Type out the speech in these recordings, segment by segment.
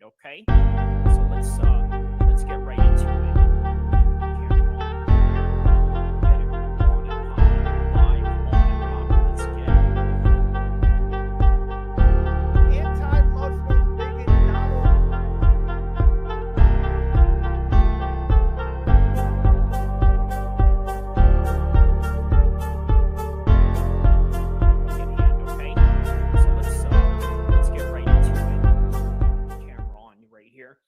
hand, okay? So let's get right into it. Camera on, get it on and popping, live on and popping. Let's get it. Anti-Muslim bigot Donald. In hand, okay? So let's get right into it. Camera on right here.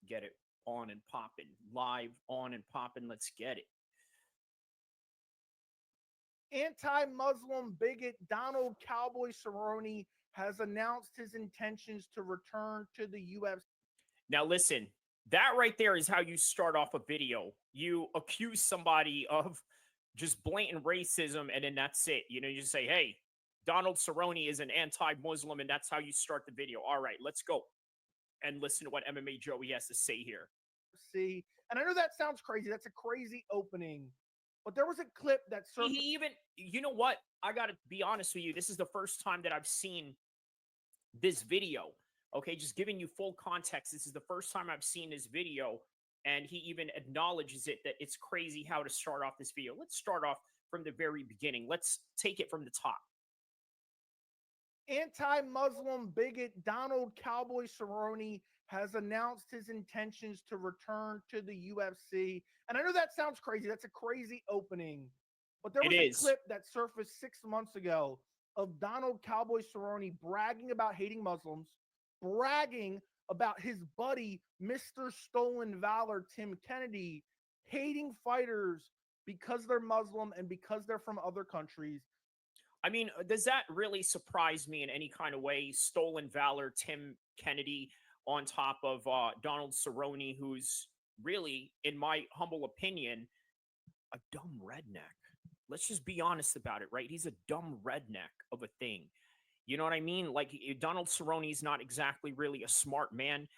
Get it on and popping, live on and popping. Let's get it. Anti-Muslim bigot Donald Cowboy Cerrone has announced his intentions to return to the UFC. Now, listen, that right there is how you start off a video. You accuse somebody of just blatant racism, and then that's it. You know, you just say, hey, Donald Cerrone is an anti Muslim, and that's how you start the video. All right, let's go and listen to what MMA Joey has to say here. And I know that sounds crazy. That's a crazy opening. But there was a clip that He surfaced. even, you know what? I got to be honest with you. This is the first time that I've seen this video. Okay, just giving you full context. This is the first time I've seen this video, and he even acknowledges it that it's crazy how to start off this video. Let's start off from the very beginning. Let's take it from the top. Anti-Muslim bigot Donald Cowboy Cerrone has announced his intentions to return to the UFC. And I know that sounds crazy. That's a crazy opening. But there It was is. a clip that surfaced 6 months ago of Donald Cowboy Cerrone bragging about hating Muslims, bragging about his buddy, Mr. Stolen Valor, Tim Kennedy, hating fighters because they're Muslim and because they're from other countries. I mean, does that really surprise me in any kind of way? Stolen Valor, Tim Kennedy, on top of Donald Cerrone, who's really, in my humble opinion, a dumb redneck. Let's just be honest about it, right? He's a dumb redneck of a thing. You know what I mean? Like Donald Cerrone is not exactly really a smart man.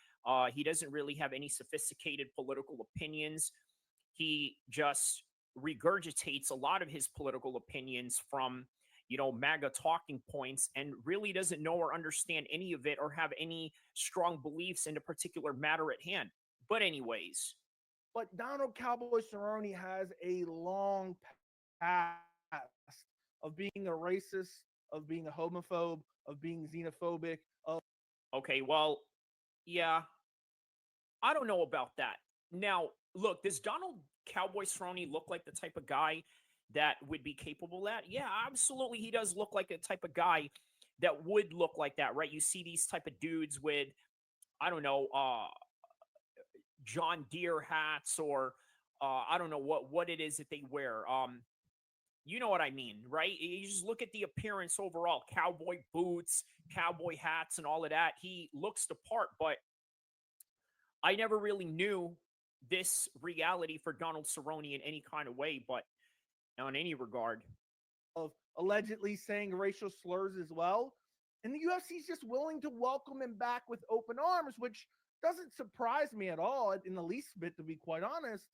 He doesn't really have any sophisticated political opinions. He just regurgitates a lot of his political opinions from, MAGA talking points, and really doesn't know or understand any of it or have any strong beliefs in a particular matter at hand. But anyways, But Donald Cowboy Cerrone has a long past of being a racist, of being a homophobe, of being xenophobic, of okay, well, yeah, I don't know about that. Now, look, does Donald Cowboy Cerrone look like the type of guy that would be capable of that? Yeah, absolutely. He does look like a type of guy that would look like that, right? You see these type of dudes with, I don't know, John Deere hats, or I don't know what it is that they wear. You know what I mean, right? You just look at the appearance overall, cowboy boots, cowboy hats, and all of that. He looks the part, but I never really knew this reality for Donald Cerrone in any kind of way, but in any regard. allegedly saying racial slurs as well. And the UFC is just willing to welcome him back with open arms, which doesn't surprise me at all in the least bit, to be quite honest.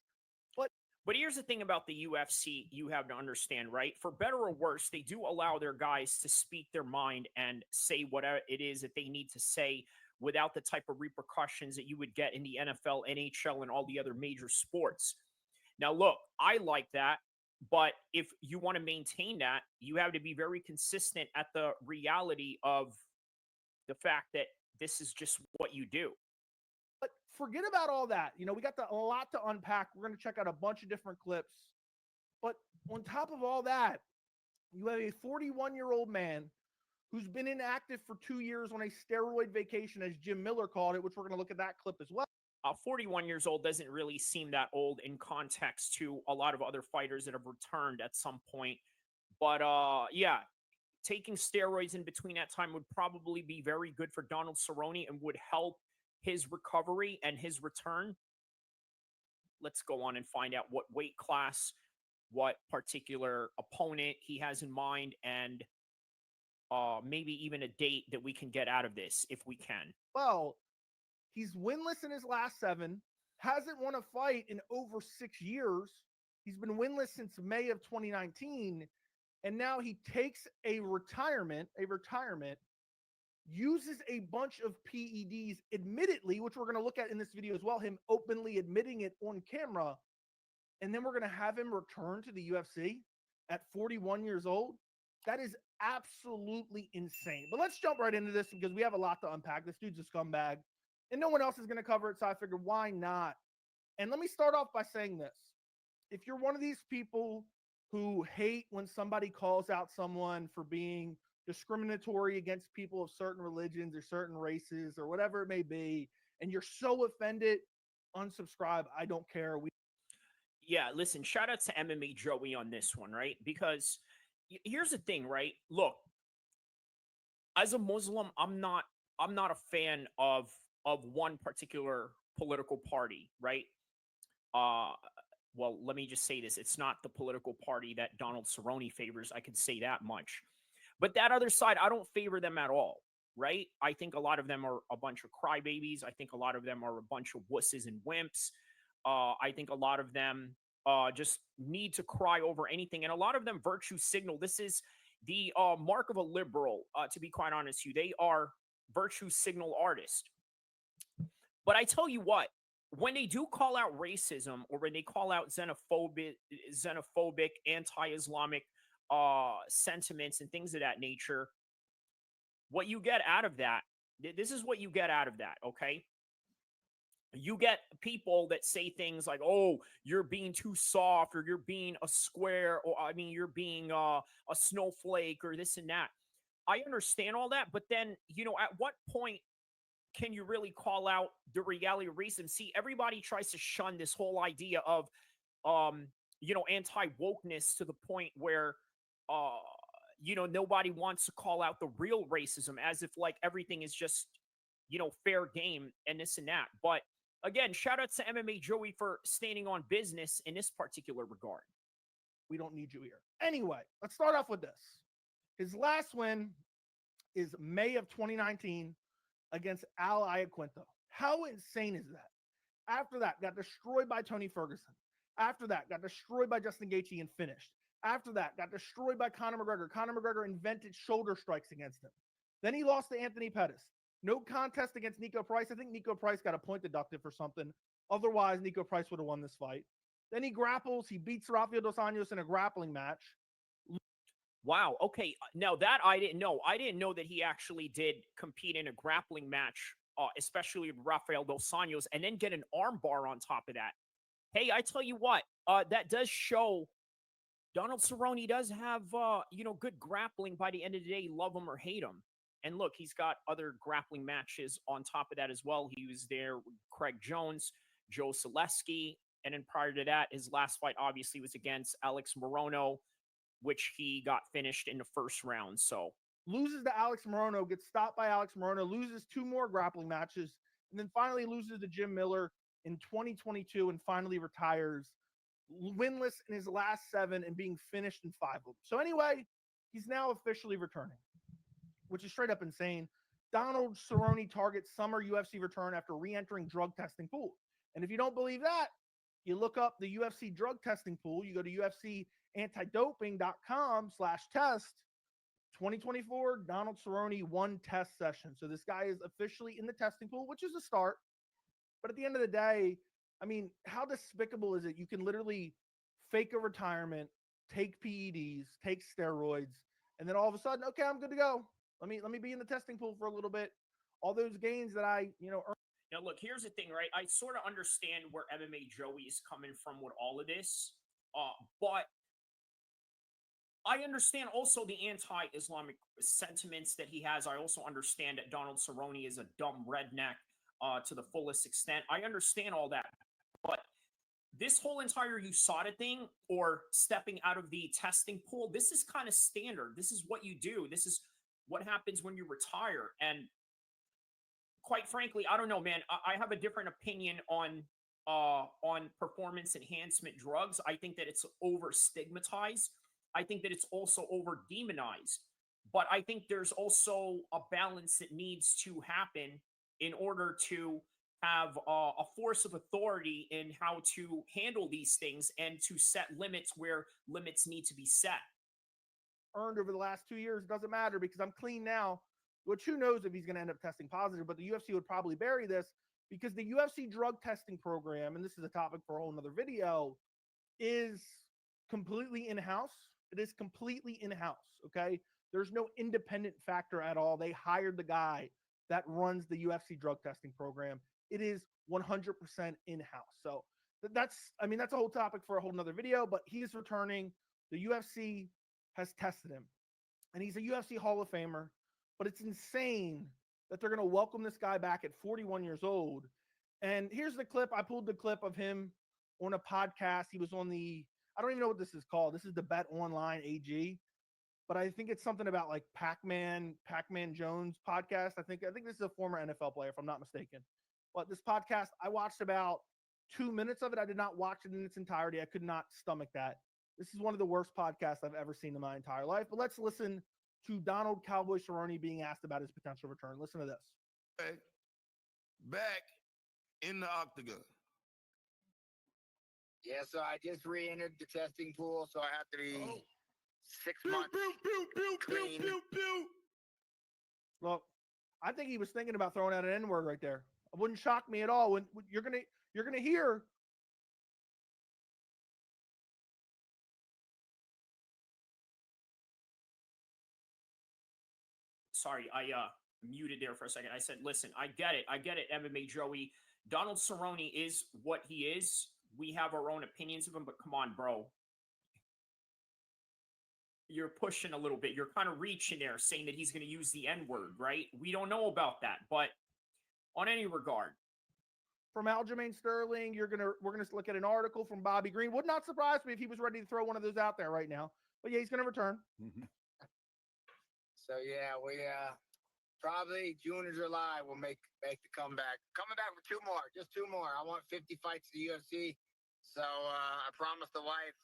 But here's the thing about the UFC you have to understand, right? For better or worse, they do allow their guys to speak their mind and say whatever it is that they need to say without the type of repercussions that you would get in the NFL, NHL, and all the other major sports. Now, look, I like that. But if you want to maintain that, you have to be very consistent at the reality of the fact that this is just what you do. But forget about all that. We got a lot to unpack. We're going to check out a bunch of different clips. But on top of all that, you have a 41-year-old man who's been inactive for 2 years on a steroid vacation, as Jim Miller called it, which we're going to look at that clip as well. 41 years old doesn't really seem that old in context to a lot of other fighters that have returned at some point. But yeah, taking steroids in between that time would probably be very good for Donald Cerrone and would help his recovery and his return. Let's go on and find out what weight class, what particular opponent he has in mind, and maybe even a date that we can get out of this if we can. Well, he's winless in his last 7, hasn't won a fight in over 6 years. He's been winless since May of 2019, and now he takes a retirement uses a bunch of PEDs, admittedly, which we're going to look at in this video as well, him openly admitting it on camera, and then we're going to have him return to the UFC at 41 years old. That is absolutely insane. But let's jump right into this because we have a lot to unpack. This dude's a scumbag, and no one else is going to cover it, so I figured, why not? And let me start off by saying this. If you're one of these people who hate when somebody calls out someone for being discriminatory against people of certain religions or certain races or whatever it may be, and you're so offended, unsubscribe. I don't care. Yeah, listen, shout out to MMA Joey on this one, right? Because here's the thing, right? Look, as a Muslim, I'm not a fan of one particular political party, right? Uh well, let me just say this. It's not the political party that Donald Cerrone favors. I can say that much. But that other side, I don't favor them at all, right? I think a lot of them are a bunch of crybabies. I think a lot of them are a bunch of wusses and wimps. I think a lot of them just need to cry over anything. And a lot of them virtue signal. This is the mark of a liberal, to be quite honest with you. They are virtue signal artists. But I tell you what, when they do call out racism or when they call out xenophobic, anti-Islamic sentiments and things of that nature, what you get out of that, this is what you get out of that, okay? You get people that say things like, "Oh, you're being too soft," or "You're being a square," or I mean, "You're being a snowflake," or this and that. I understand all that, but then at what point can you really call out the reality of racism? See, everybody tries to shun this whole idea of anti wokeness to the point where uh nobody wants to call out the real racism as if like everything is just fair game and this and that. But again, shout out to MMA Joey for standing on business in this particular regard. We don't need you here. Anyway, let's start off with this. His last win is May of 2019 against Al Iaquinta. How insane is that? After that, got destroyed by Tony Ferguson. After that, got destroyed by Justin Gaethje and finished. After that, got destroyed by Conor McGregor. Conor McGregor invented shoulder strikes against him. Then he lost to Anthony Pettis. No contest against Nico Price. I think Nico Price got a point deducted for something. Otherwise, Nico Price would have won this fight. Then he grapples. He beats Rafael Dos Anjos in a grappling match. Wow. Okay. Now that I didn't know. I didn't know that he actually did compete in a grappling match, especially with Rafael Dos Anjos, and then get an armbar on top of that. Hey, I tell you what, that does show Donald Cerrone does have, good grappling by the end of the day, love him or hate him. And look, he's got other grappling matches on top of that as well. He was there with Craig Jones, Joe Selesky, and then prior to that, his last fight obviously was against Alex Morono, which he got finished in the first round. So loses to Alex Morono, gets stopped by Alex Morono, loses 2 more grappling matches, and then finally loses to Jim Miller in 2022 and finally retires winless in his last 7 and being finished in 5 of them. So anyway, he's now officially returning, which is straight up insane. Donald Cerrone targets summer UFC return after re-entering drug testing pool. And if you don't believe that, you look up the UFC drug testing pool. You go to UFCantidoping.com/test. 2024, Donald Cerrone 1 test session. So this guy is officially in the testing pool, which is a start. But at the end of the day, I mean, how despicable is it? You can literally fake a retirement, take PEDs, take steroids, and then all of a sudden, okay, I'm good to go. Let me be in the testing pool for a little bit. All those gains that I, earned. now, look, here's the thing, right? I sort of understand where MMA Joey is coming from with all of this, but I understand also the anti-Islamic sentiments that he has. I also understand that Donald Cerrone is a dumb redneck to the fullest extent. I understand all that, but this whole entire USADA thing or stepping out of the testing pool, this is kind of standard. This is what you do. This is what happens when you retire. And quite frankly, I don't know, man. I have a different opinion on performance enhancement drugs. I think that it's over stigmatized. I think that it's also over demonized. But I think there's also a balance that needs to happen in order to have a force of authority in how to handle these things and to set limits where limits need to be set. Earned over the last 2 years doesn't matter because I'm clean now. which who knows if he's going to end up testing positive, but the UFC would probably bury this because the UFC drug testing program, and this is a topic for a whole nother video, is completely in-house. It is completely in-house, okay? There's no independent factor at all. They hired the guy that runs the UFC drug testing program. It is 100% in-house. So that's a whole topic for a whole nother video, but he's returning. The UFC has tested him, and he's a UFC Hall of Famer, but it's insane that they're going to welcome this guy back at 41 years old. And here's the clip. I pulled the clip of him on a podcast. He was on I don't even know what this is called. This is the Bet Online AG, but I think it's something about like Pac-Man Jones podcast. I think this is a former NFL player, if I'm not mistaken. But this podcast, I watched about 2 minutes of it. I did not watch it in its entirety. I could not stomach that. This is one of the worst podcasts I've ever seen in my entire life. But let's listen to Donald Cowboy Cerrone being asked about his potential return. Listen to this. Okay. Back in the octagon. Yeah, so I just re-entered the testing pool, so I have to be 6 months clean. Look, I think he was thinking about throwing out an N-word right there. It wouldn't shock me at all. When you're gonna hear. Sorry, I muted there for a second. I said, listen, I get it, MMA Joey. Donald Cerrone is what he is. We have our own opinions of him, but come on, bro. You're pushing a little bit. You're kind of reaching there, saying that he's going to use the N-word, right? We don't know about that, but on any regard. From Aljamain Sterling, we're gonna look at an article from Bobby Green. Would not surprise me if he was ready to throw one of those out there right now. But yeah, he's gonna return. So yeah, we probably June or July will make the comeback. Coming back for 2 more, just 2 more. I want 50 fights to the UFC. So I promised the wife,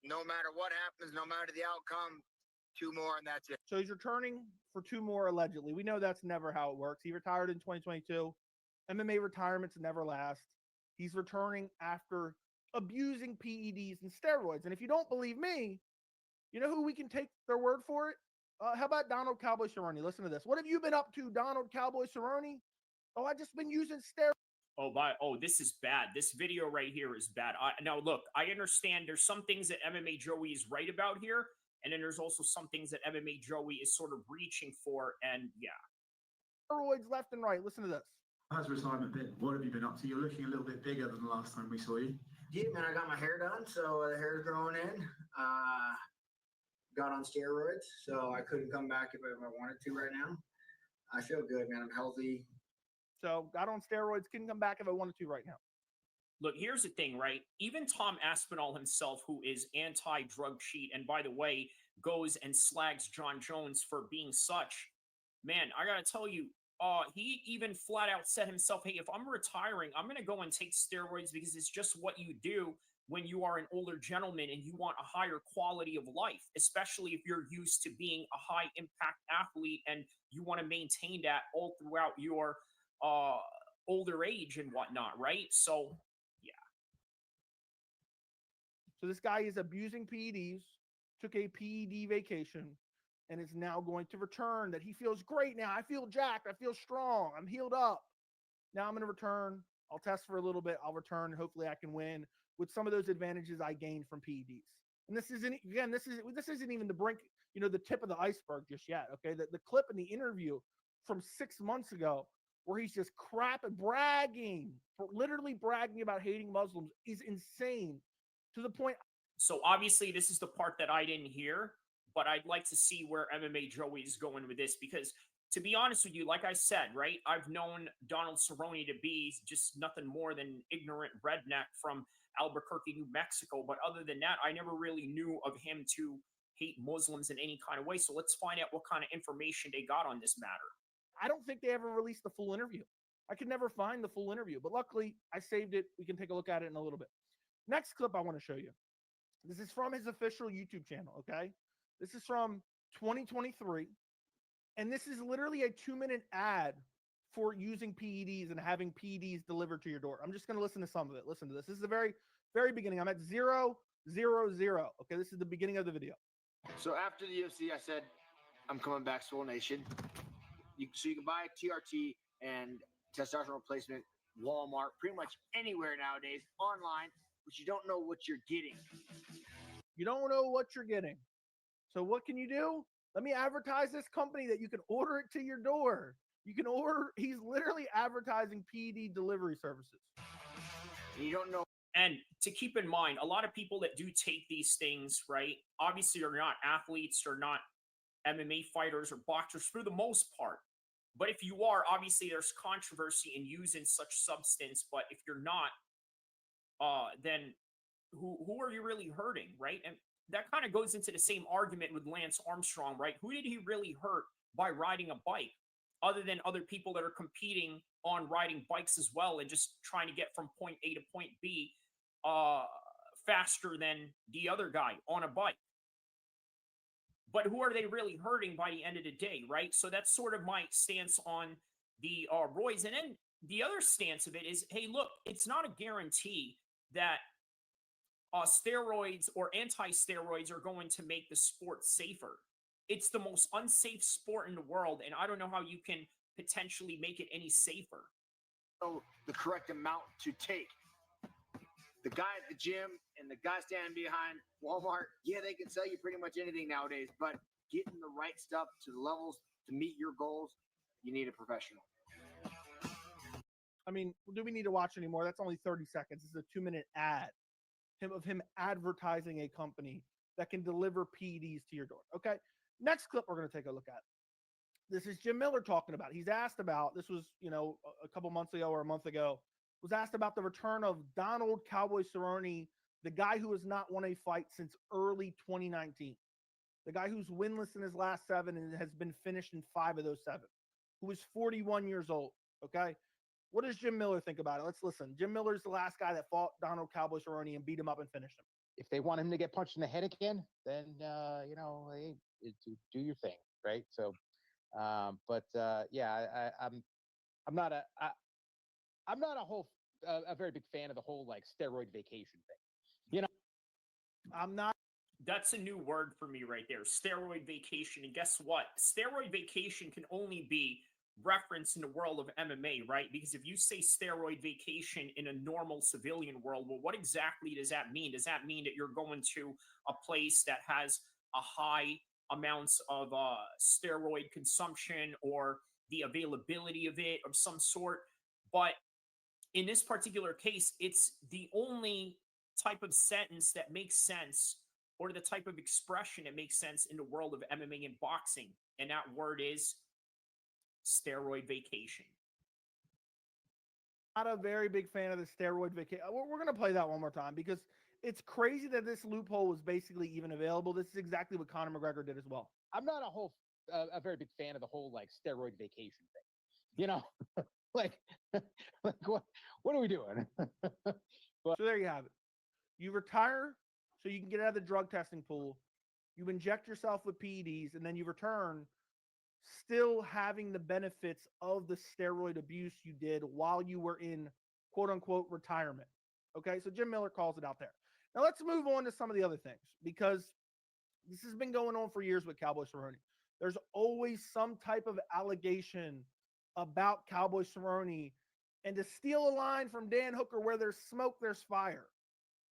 no matter what happens, no matter the outcome, 2 more and that's it. So he's returning for 2 more allegedly. We know that's never how it works. He retired in 2022. MMA retirements never last. He's returning after abusing PEDs and steroids. And if you don't believe me, you know who we can take their word for it? How about Donald Cowboy Cerrone? Listen to this. What have you been up to, Donald Cowboy Cerrone? Oh, I just been using steroids. Oh, this is bad. This video right here is bad. Now, look, I understand there's some things that MMA Joey is right about here, and then there's also some things that MMA Joey is sort of reaching for, and yeah. Steroids left and right. Listen to this. How's retirement been? What have you been up to? You're looking a little bit bigger than the last time we saw you. Yeah, man, I got my hair done, so the hair's growing in. Got on steroids, so I couldn't come back if I wanted to right now. I feel good, man. I'm healthy. So got on steroids, couldn't come back if I wanted to right now. Look, here's the thing, right? Even Tom Aspinall himself, who is anti-drug cheat, and by the way, goes and slags John Jones for being such, man, I gotta tell you, he even flat out said himself, hey, if I'm retiring, I'm going to go and take steroids because it's just what you do when you are an older gentleman and you want a higher quality of life, especially if you're used to being a high impact athlete and you want to maintain that all throughout your older age and whatnot, right? So, yeah. So this guy is abusing PEDs, took a PED vacation, and is now going to return. That he feels great now. I feel jacked. I feel strong. I'm healed up. Now I'm going to return. I'll test for a little bit. I'll return. Hopefully I can win with some of those advantages I gained from PEDs. And this isn't even the brink, the tip of the iceberg just yet. Okay. The clip in the interview from 6 months ago where he's just literally bragging about hating Muslims is insane to the point. So obviously this is the part that I didn't hear, but I'd like to see where MMA Joey is going with this because, to be honest with you, like I said, right, I've known Donald Cerrone to be just nothing more than ignorant redneck from Albuquerque, New Mexico. But other than that, I never really knew of him to hate Muslims in any kind of way. So let's find out what kind of information they got on this matter. I don't think they ever released the full interview. I could never find the full interview, but luckily I saved it. We can take a look at it in a little bit. Next clip I want to show you. This is from his official YouTube channel, okay? This is from 2023, and this is literally a 2-minute ad for using PEDs and having PEDs delivered to your door. I'm just going to listen to some of it. Listen to this. This is the very, very beginning. I'm at 000. Okay, this is the beginning of the video. So after the UFC, I said, I'm coming back, Soul Nation. So you can buy TRT and testosterone replacement Walmart, pretty much anywhere nowadays, online, but you don't know what you're getting. You don't know what you're getting. So what can you do? Let me advertise this company that you can order it to your door. You can order, he's literally advertising PED delivery services. And you don't know. And to keep in mind, a lot of people that do take these things, right, obviously are not athletes, or not MMA fighters or boxers for the most part. But if you are, obviously there's controversy in using such substance. But if you're not, then who are you really hurting, right? And that kind of goes into the same argument with Lance Armstrong, right? Who did he really hurt by riding a bike, other than other people that are competing on riding bikes as well and just trying to get from point A to point B faster than the other guy on a bike? But who are they really hurting by the end of the day, right? So that's sort of my stance on the roids. And then the other stance of it is, hey, look, it's not a guarantee that steroids or anti-steroids are going to make the sport safer. It's the most unsafe sport in the world, and I don't know how you can potentially make it any safer. So the correct amount to take. The guy at the gym and the guy standing behind Walmart, yeah, they can sell you pretty much anything nowadays, but getting the right stuff to the levels to meet your goals, you need a professional. I mean, do we need to watch anymore? That's only 30 seconds. This is a 2-minute ad of him advertising a company that can deliver PEDs to your door. Okay. Next clip we're going to take a look at. This is Jim Miller talking about. He's asked about, this was, a couple months ago or a month ago, was asked about the return of Donald Cowboy Cerrone, the guy who has not won a fight since early 2019. The guy who's winless in his last 7 and has been finished in 5 of those 7, who is 41 years old. Okay. What does Jim Miller think about it? Let's listen. Jim Miller's the last guy that fought Donald Cowboy Cerrone and beat him up and finished him. If they want him to get punched in the head again, then hey, do your thing, right? So, yeah, I'm not a very big fan of the whole like steroid vacation thing. I'm not. That's a new word for me right there, steroid vacation. And guess what? Steroid vacation can only be referenced in the world of MMA, right? Because if you say steroid vacation in a normal civilian world, well, what exactly does that mean? Does that mean that you're going to a place that has a high amounts of steroid consumption, or the availability of it of some sort? But in this particular case, it's the only type of sentence that makes sense, or the type of expression that makes sense in the world of MMA and boxing. And that word is steroid vacation. Not a very big fan of the steroid vacation. We're going to play that one more time because it's crazy that this loophole was basically even available. This is exactly what Conor McGregor did as well. I'm not a very big fan of the whole like steroid vacation thing. like what are we doing? So there you have it. You retire so you can get out of the drug testing pool. You inject yourself with PEDs, and then you return still having the benefits of the steroid abuse you did while you were in quote unquote retirement. Okay. So Jim Miller calls it out there. Now let's move on to some of the other things, because this has been going on for years with Cowboy Cerrone. There's always some type of allegation about Cowboy Cerrone. And to steal a line from Dan Hooker, where there's smoke, there's fire.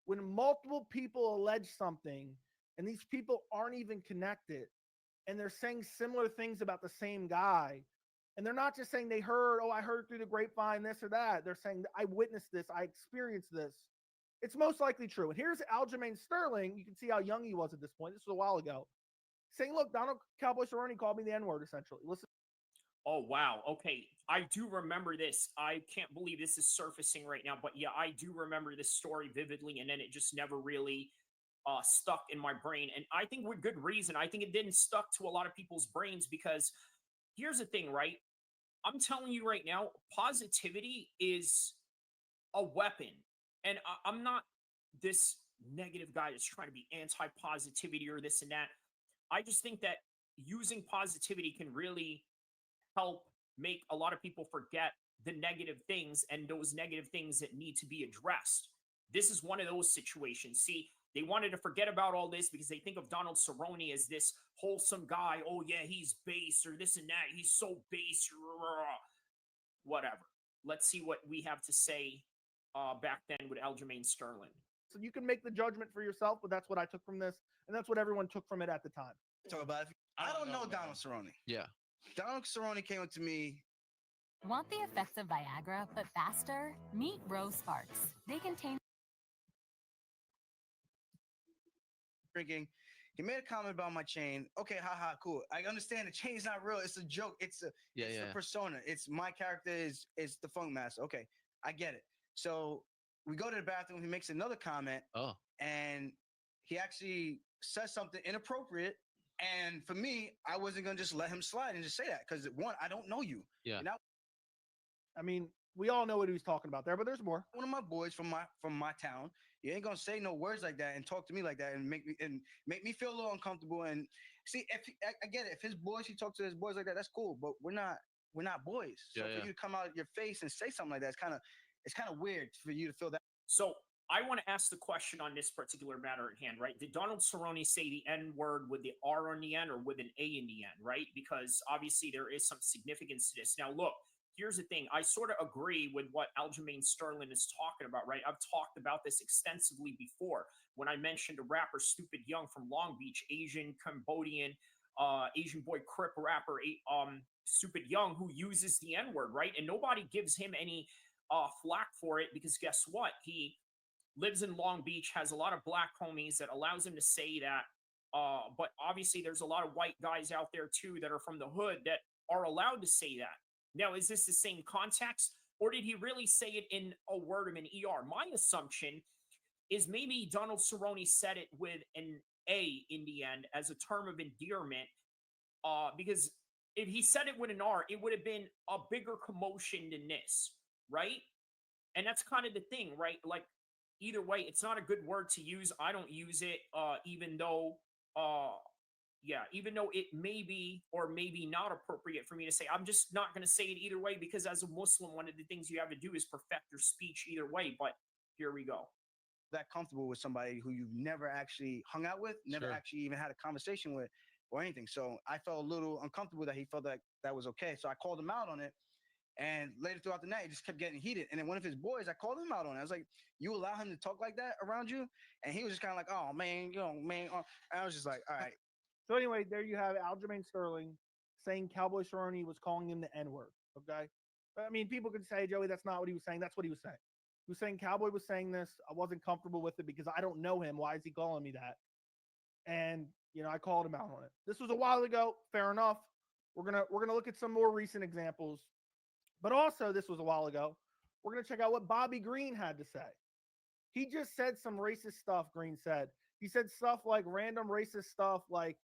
When multiple people allege something and these people aren't even connected, and they're saying similar things about the same guy, and they're not just saying they heard, oh, I heard through the grapevine this or that. They're saying, I witnessed this, I experienced this. It's most likely true. And here's Aljamain Sterling. You can see how young he was at this point. This was a while ago, saying, look, Donald Cowboy Cerrone called me the N-word, essentially. Listen. Oh, wow. Okay. I do remember this. I can't believe this is surfacing right now. But yeah, I do remember this story vividly, and then it just never really stuck in my brain. And I think with good reason. I think it didn't stuck to a lot of people's brains, because here's the thing, right? I'm telling you right now, positivity is a weapon. And I'm not this negative guy that's trying to be anti-positivity or this and that. I just think that using positivity can really help make a lot of people forget the negative things and those negative things that need to be addressed. This is one of those situations. See, They wanted to forget about all this because they think of Donald Cerrone as this wholesome guy. Oh, yeah, he's base or this and that. He's so base. Whatever. Let's see what we have to say back then with Aljamain Sterling. So you can make the judgment for yourself, but that's what I took from this, and that's what everyone took from it at the time. Talk about it. I don't know Donald Cerrone. Yeah. Donald Cerrone came up to me. Want the effects of Viagra, but faster? Meet Rose Sparks. They contain Drinking. He made a comment about my chain. Okay, haha, cool. I understand the chain's not real. It's a joke. It's a persona. It's my character is the Funk Master. Okay, I get it. So we go to the bathroom. He makes another comment. Oh. And he actually says something inappropriate. And for me, I wasn't gonna just let him slide and just say that because one, I don't know you. Yeah. You know? I mean, we all know what he was talking about there, but there's more. One of my boys from my town. You ain't gonna say no words like that and talk to me like that and make me feel a little uncomfortable. And see, I get it. If his boys, he talks to his boys like that, that's cool. But we're not boys. So for you to come out of your face and say something like that, it's kind of weird for you to feel that. So I want to ask the question on this particular matter at hand, right? Did Donald Cerrone say the N word with the R on the end or with an A in the end, right? Because obviously there is some significance to this. Now, look. Here's the thing. I sort of agree with what Aljamain Sterling is talking about, right? I've talked about this extensively before when I mentioned a rapper, Stupid Young from Long Beach, Asian, Cambodian, Asian boy Crip rapper, Stupid Young, who uses the N-word, right? And nobody gives him any flack for it because guess what? He lives in Long Beach, has a lot of black homies that allows him to say that. But obviously there's a lot of white guys out there too that are from the hood that are allowed to say that. Now, is this the same context, or did he really say it in a word of an ER? My assumption is maybe Donald Cerrone said it with an A in the end as a term of endearment, because if he said it with an R, it would have been a bigger commotion than this, right? And that's kind of the thing, right? Like, either way, it's not a good word to use. I don't use it, even though it may be or maybe not appropriate for me to say. I'm just not going to say it either way because as a Muslim, one of the things you have to do is perfect your speech either way. But here we go. That comfortable with somebody who you've never actually hung out with, never actually even had a conversation with or anything. So I felt a little uncomfortable that he felt that that was okay. So I called him out on it. And later throughout the night, it just kept getting heated. And then one of his boys, I called him out on it. I was like, you allow him to talk like that around you? And he was just kind of like, oh, man, man. And I was just like, all right. So anyway, there you have Aljamain Sterling saying Cowboy Cerrone was calling him the N-word, okay? I mean, people could say, Joey, that's not what he was saying. That's what he was saying. He was saying Cowboy was saying this. I wasn't comfortable with it because I don't know him. Why is he calling me that? And, I called him out on it. This was a while ago. Fair enough. We're gonna look at some more recent examples. But also, this was a while ago. We're going to check out what Bobby Green had to say. He just said some racist stuff, Green said. He said stuff like random racist stuff like,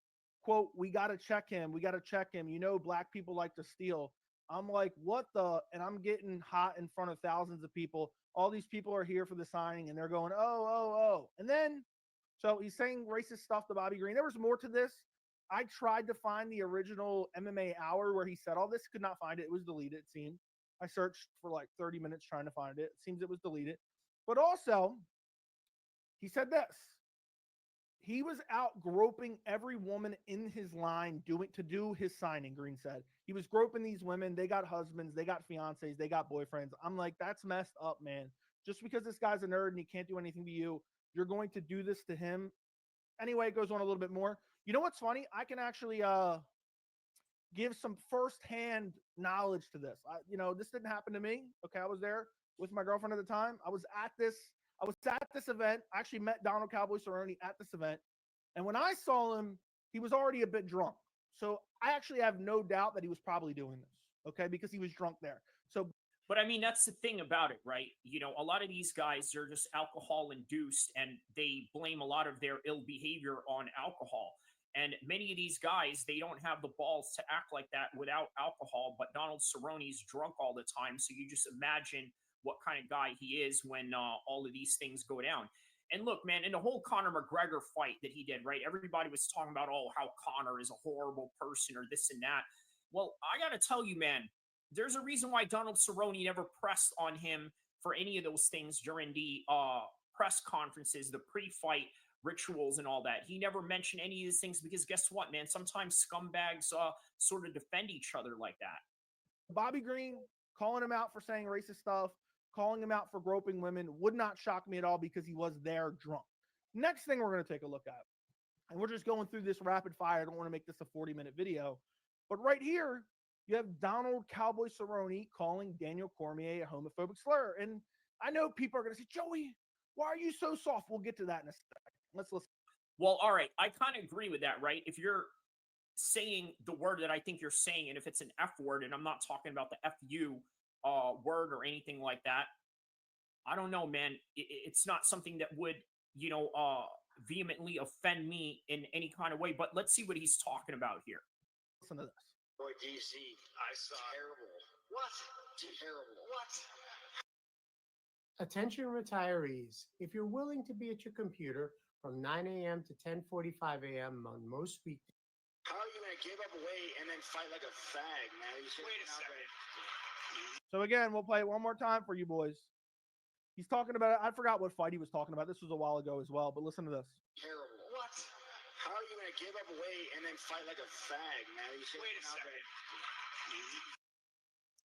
quote, we got to check him. We got to check him. Black people like to steal. I'm like, what the? And I'm getting hot in front of thousands of people. All these people are here for the signing, and they're going, oh. And then, so he's saying racist stuff to Bobby Green. There was more to this. I tried to find the original MMA Hour where he said all this. Could not find it. It was deleted, it seemed. I searched for like 30 minutes trying to find it. It seems it was deleted. But also, he said this. He was out groping every woman in his line to do his signing, Green said. He was groping these women. They got husbands. They got fiancés. They got boyfriends. I'm like, that's messed up, man. Just because this guy's a nerd and he can't do anything to you, you're going to do this to him. Anyway, it goes on a little bit more. You know what's funny? I can actually give some firsthand knowledge to this. This didn't happen to me. Okay, I was there with my girlfriend at the time. I was at this event. I actually met Donald Cowboy Cerrone at this event. And when I saw him, he was already a bit drunk. So I actually have no doubt that he was probably doing this, okay, because he was drunk there. So, but I mean, that's the thing about it, right? A lot of these guys, they're just alcohol induced and they blame a lot of their ill behavior on alcohol. And many of these guys, they don't have the balls to act like that without alcohol. But Donald Cerrone's drunk all the time. So you just imagine what kind of guy he is when all of these things go down. And look, man, in the whole Conor McGregor fight that he did, right? Everybody was talking about, how Conor is a horrible person or this and that. Well, I got to tell you, man, there's a reason why Donald Cerrone never pressed on him for any of those things during the press conferences, the pre-fight rituals and all that. He never mentioned any of these things because guess what, man? Sometimes scumbags sort of defend each other like that. Bobby Green calling him out for saying racist stuff, calling him out for groping women would not shock me at all because he was there drunk. Next thing we're going to take a look at, and we're just going through this rapid fire. I don't want to make this a 40-minute video, but right here, you have Donald Cowboy Cerrone calling Daniel Cormier a homophobic slur. And I know people are going to say, Joey, why are you so soft? We'll get to that in a second. Let's listen. Well, all right. I kind of agree with that, right? If you're saying the word that I think you're saying, and if it's an F word, and I'm not talking about the FU word or anything like that, I don't know, man. It's not something that would, vehemently offend me in any kind of way. But let's see what he's talking about here. Listen to this. Boy, DC, I saw terrible. What? Terrible. What? Attention retirees, if you're willing to be at your computer from 9 a.m. to 10:45 a.m. on most weekdays. How are you going to give up weight and then fight like a fag, man? Wait a second. So again, we'll play it one more time for you boys. He's talking about, I forgot what fight he was talking about. This was a while ago as well, but listen to this. Terrible. What? How are you going to give up weight and then fight like a fag, man? Wait a second.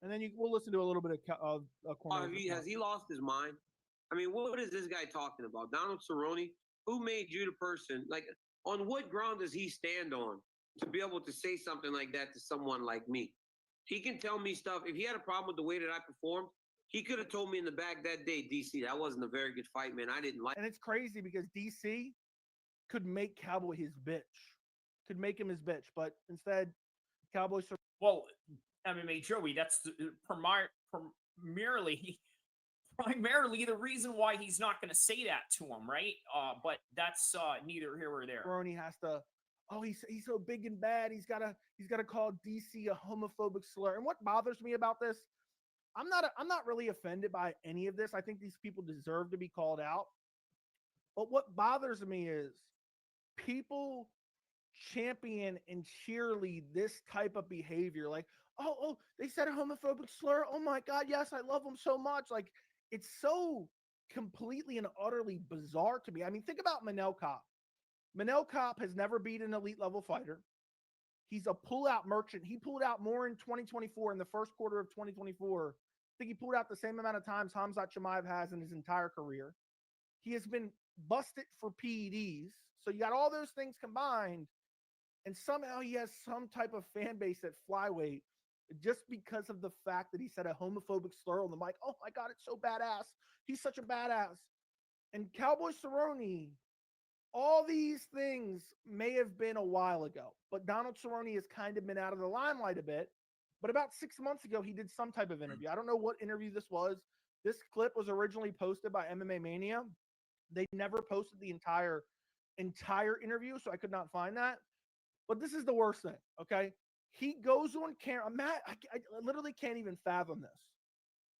And then we'll listen to a little bit of has he lost his mind? I mean, what is this guy talking about? Donald Cerrone? Who made you the person? Like, on what ground does he stand on to be able to say something like that to someone like me? He can tell me stuff. If he had a problem with the way that I performed, he could have told me in the back that day, DC, that wasn't a very good fight, man. I didn't like it. And it's crazy because DC could make Cowboy his bitch. Could make him his bitch. But instead, Cowboy... Well, MMA Joey, that's primarily the reason why he's not going to say that to him, right? But that's neither here or there. Cerrone has to... Oh, he's so big and bad. He's gotta call DC a homophobic slur. And what bothers me about this, I'm not really offended by any of this. I think these people deserve to be called out. But what bothers me is people champion and cheerlead this type of behavior. Like, oh, they said a homophobic slur. Oh my God, yes, I love them so much. Like, it's so completely and utterly bizarre to me. I mean, think about Manel Kopp. Manel Kopp has never beat an elite level fighter. He's a pullout merchant. He pulled out more in 2024, in the first quarter of 2024. I think he pulled out the same amount of times Khamzat Chimaev has in his entire career. He has been busted for PEDs. So you got all those things combined, and somehow he has some type of fan base at flyweight just because of the fact that he said a homophobic slur on the mic. Oh my God, it's so badass. He's such a badass. And Cowboy Cerrone, all these things may have been a while ago, but Donald Cerrone has kind of been out of the limelight a bit. But about 6 months ago, he did some type of interview. I don't know what interview this was. This clip was originally posted by MMA Mania. They never posted the entire interview, so I could not find that. But this is the worst thing, okay? He goes on camera. I literally can't even fathom this.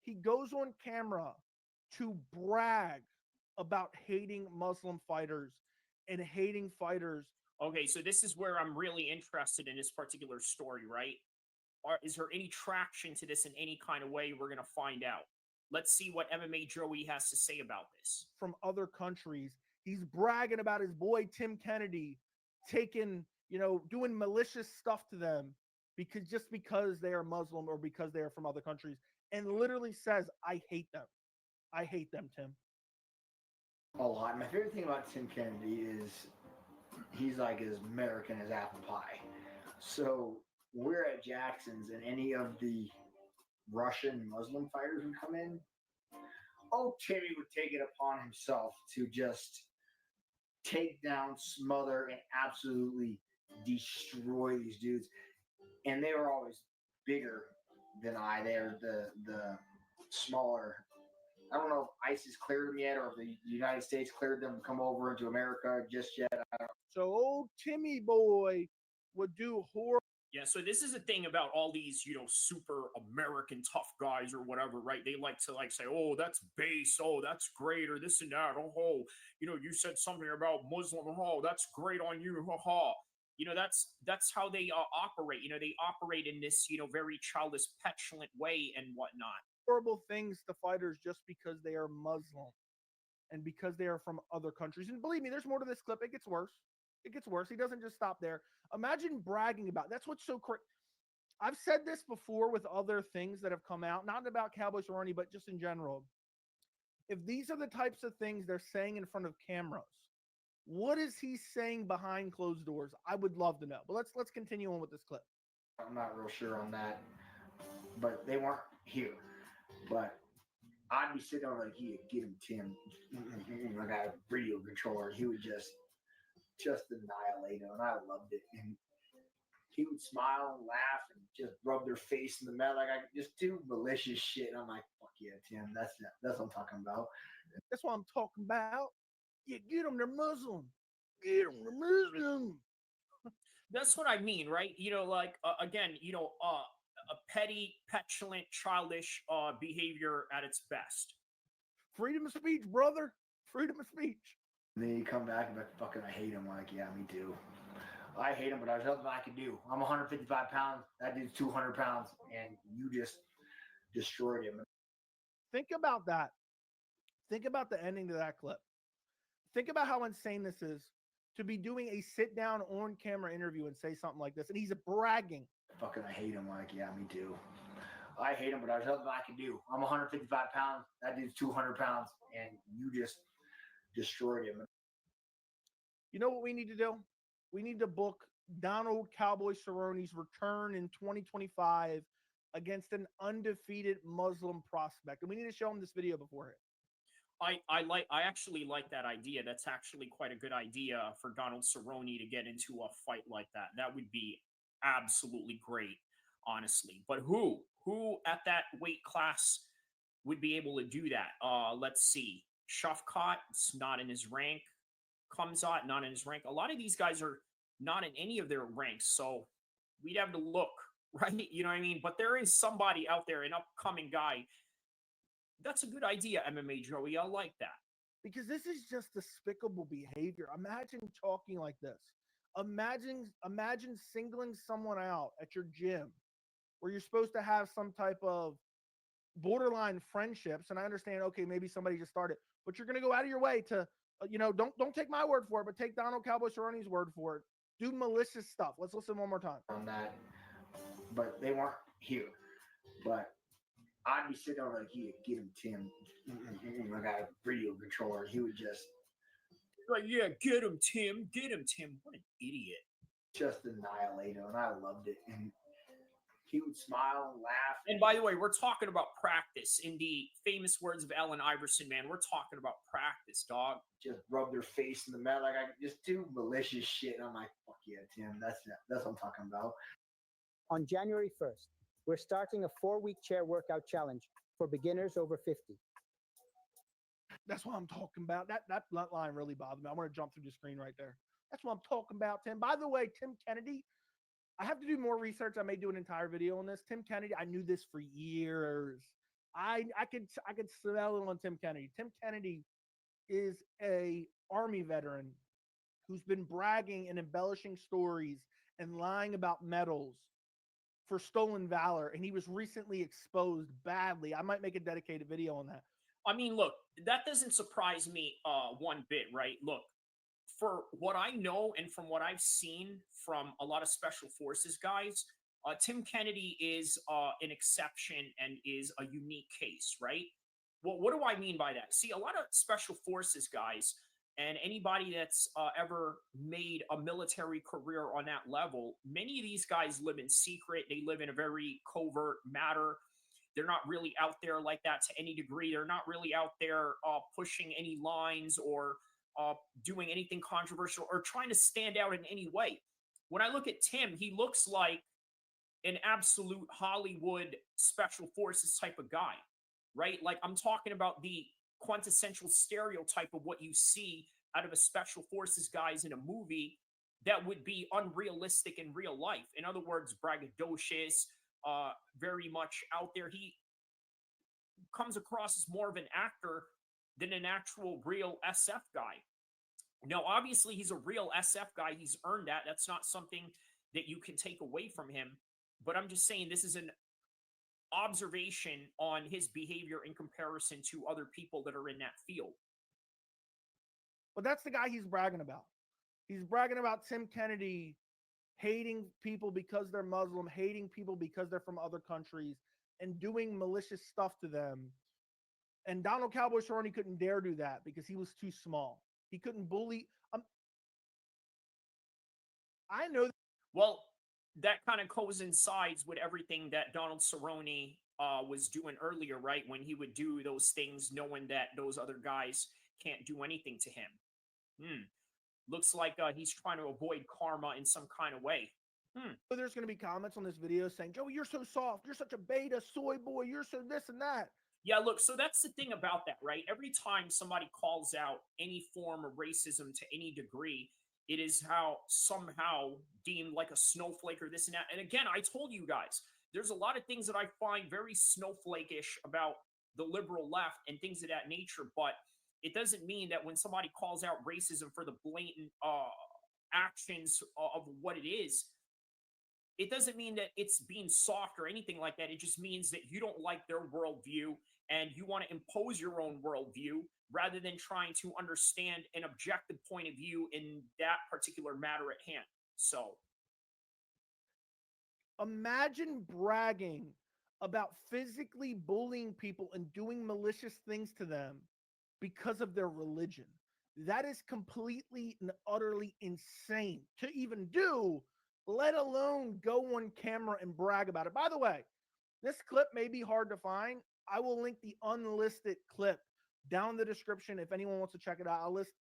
He goes on camera to brag about hating Muslim fighters and hating fighters. Okay, so this is where I'm really interested in this particular story, right? Is there any traction to this in any kind of way? We're going to find out. Let's see what MMA Joey has to say about this. From other countries. He's bragging about his boy Tim Kennedy taking, doing malicious stuff to them because they are Muslim or because they are from other countries, and literally says, I hate them. I hate them, Tim. A lot. My favorite thing about Tim Kennedy is he's like as American as apple pie. So we're at Jackson's and any of the Russian Muslim fighters would come in. Oh, Timmy would take it upon himself to just take down, smother, and absolutely destroy these dudes. And they were always bigger than I. They're the smaller. I don't know if ICE has cleared them yet or if the United States cleared them to come over into America just yet. So old Timmy boy would do horrible. Yeah, so this is the thing about all these, super American tough guys or whatever, right? They like to say, oh, that's base, oh, that's great, or this and that, oh, you said something about Muslim, oh, that's great on you, ha. That's how they operate. They operate in this, very childish, petulant way and whatnot. Horrible things to fighters just because they are Muslim. and because they are from other countries. And believe me, there's more to this clip. It gets worse. It gets worse. He doesn't just stop there. Imagine bragging about. That's what's so crazy. I've said this before with other things that have come out, not about Cowboy Cerrone, but just in general. If these are the types of things they're saying in front of cameras, what is he saying behind closed doors? I would love to know. But let's continue on with this clip. I'm not real sure on that, but they weren't here. But I'd be sitting there like, "Yeah, get him, Tim." I got a radio controller. He would just annihilate him, and I loved it. And he would smile and laugh and just rub their face in the mat, like I just do malicious shit. And I'm like, "Fuck yeah, Tim, that's what I'm talking about." That's what I'm talking about. Yeah, get them, they're Muslim. Get them, they're Muslim. That's what I mean, right? Like again, a petty, petulant, childish behavior at its best. Freedom of speech, brother. Freedom of speech. And then you come back and be like, "Fucking, I hate him." I'm like, "Yeah, me too. I hate him, but there's nothing I can do. I'm 155 pounds. That dude's 200 pounds, and you just destroyed him." Think about that. Think about the ending to that clip. Think about how insane this is to be doing a sit down on camera interview and say something like this. And he's bragging. "Fucking, I hate him." I'm like, "Yeah, me too. I hate him, but there's nothing I can do. I'm 155 pounds. That dude's 200 pounds, and you just destroyed him." You know what we need to do? We need to book Donald Cowboy Cerrone's return in 2025 against an undefeated Muslim prospect. And we need to show him this video beforehand. I actually like that idea. That's actually quite a good idea for Donald Cerrone to get into a fight like that. That would be absolutely great, honestly. But who at that weight class would be able to do that? Let's see. Shafkat, it's not in his rank. Kamzat, not in his rank. A lot of these guys are not in any of their ranks, so we'd have to look, right? You know what I mean? But there is somebody out there, an upcoming guy. That's a good idea, MMA Joey. I like that. Because this is just despicable behavior. Imagine talking like this. Imagine singling someone out at your gym where you're supposed to have some type of borderline friendships. And I understand, okay, maybe somebody just started, but you're going to go out of your way to, don't take my word for it, but take Donald Cowboy Cerrone's word for it. Do malicious stuff. Let's listen one more time. On that, but they weren't here. But I'd be sitting there like, "Yeah, get him, Tim." I got a radio controller. He would just like, "Yeah, get him, Tim. Get him, Tim." What an idiot. Just annihilate him, and I loved it. And he would smile and laugh. And by the way, we're talking about practice. In the famous words of Allen Iverson, man, we're talking about practice, dog. Just rub their face in the mat, like I just do malicious shit. And I'm like, "Fuck yeah, Tim. That's what I'm talking about." On January 1st, we're starting a 4-week chair workout challenge for beginners over 50. That's what I'm talking about. That line really bothered me. I want to jump through the screen right there. That's what I'm talking about, Tim. By the way, Tim Kennedy, I have to do more research. I may do an entire video on this. Tim Kennedy, I knew this for years. I could smell it on Tim Kennedy. Tim Kennedy is a Army veteran who's been bragging and embellishing stories and lying about medals for stolen valor, and he was recently exposed badly. I might make a dedicated video on that. I mean, look, that doesn't surprise me one bit, right? Look, for what I know and from what I've seen from a lot of special forces guys, Tim Kennedy is an exception and is a unique case, right? Well, what do I mean by that? See, a lot of special forces guys and anybody that's ever made a military career on that level, many of these guys live in secret. They live in a very covert manner. They're not really out there like that to any degree. They're not really out there pushing any lines or doing anything controversial or trying to stand out in any way. When I look at Tim, he looks like an absolute Hollywood special forces type of guy, right? Like I'm talking about the quintessential stereotype of what you see out of a special forces guys in a movie that would be unrealistic in real life. In other words, braggadocious, very much out there. He comes across as more of an actor than an actual real SF guy. Now, obviously, he's a real SF guy. He's earned that. That's not something that you can take away from him. But I'm just saying this is an observation on his behavior in comparison to other people that are in that field. But that's the guy he's bragging about. He's bragging about Tim Kennedy hating people because they're Muslim, hating people because they're from other countries, and doing malicious stuff to them. And Donald Cowboy Cerrone couldn't dare do that because he was too small. He couldn't bully. I know. Well, that kind of coincides with everything that Donald Cerrone was doing earlier, right? When he would do those things knowing that those other guys can't do anything to him. Looks like he's trying to avoid karma in some kind of way. So there's going to be comments on this video saying, Joey, you're so soft. You're such a beta soy boy. You're so this and that. Yeah, look, so that's the thing about that, right? Every time somebody calls out any form of racism to any degree, it is how somehow deemed like a snowflake or this and that. And again, I told you guys, there's a lot of things that I find very snowflake-ish about the liberal left and things of that nature, but it doesn't mean that when somebody calls out racism for the blatant actions of what it is, it doesn't mean that it's being soft or anything like that. It just means that you don't like their worldview and you want to impose your own worldview rather than trying to understand an objective point of view in that particular matter at hand. So imagine bragging about physically bullying people and doing malicious things to them because of their religion. That is completely and utterly insane to even do, let alone go on camera and brag about it. By the way, this clip may be hard to find. I will link the unlisted clip down in the description if anyone wants to check it out. I'll list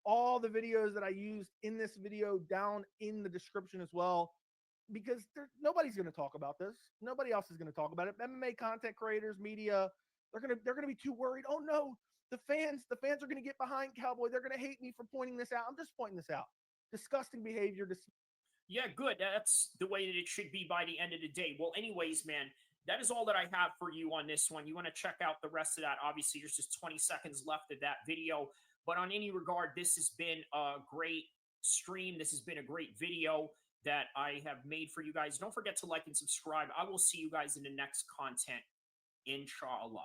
all the videos that I used in this video down in the description as well, because nobody's going to talk about this. Nobody else is going to talk about it. MMA content creators, media, they're going to be too worried. Oh no, the fans are going to get behind Cowboy. They're going to hate me for pointing this out. I'm just pointing this out. Disgusting behavior. yeah, good. That's the way that it should be by the end of the day. Well, anyways, man, that is all that I have for you on this one. You want to check out the rest of that. Obviously, there's just 20 seconds left of that video. But on any regard, this has been a great stream. This has been a great video that I have made for you guys. Don't forget to like and subscribe. I will see you guys in the next content, inshallah.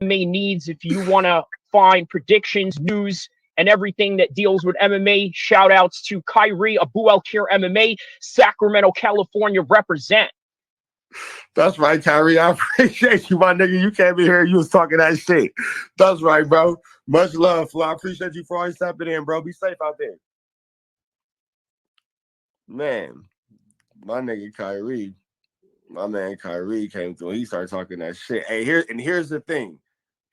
MMA needs if you want to find predictions, news, and everything that deals with MMA. Shout outs to Kyrie, Abu El-Kheer MMA, Sacramento, California represent. That's right, Kyrie. I appreciate you, my nigga. You came in here, you was talking that shit. That's right, bro. Much love, Flo. I appreciate you for always stepping in, bro. Be safe out there. Man, my nigga Kyrie, my man Kyrie came through. He started talking that shit. Hey, here's the thing.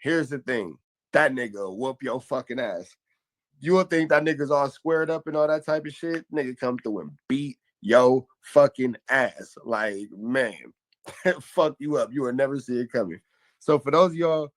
Here's the thing. That nigga will whoop your fucking ass. You would think that nigga's all squared up and all that type of shit. Nigga come through and beat your fucking ass. Like, man, fuck you up. You will never see it coming. So for those of y'all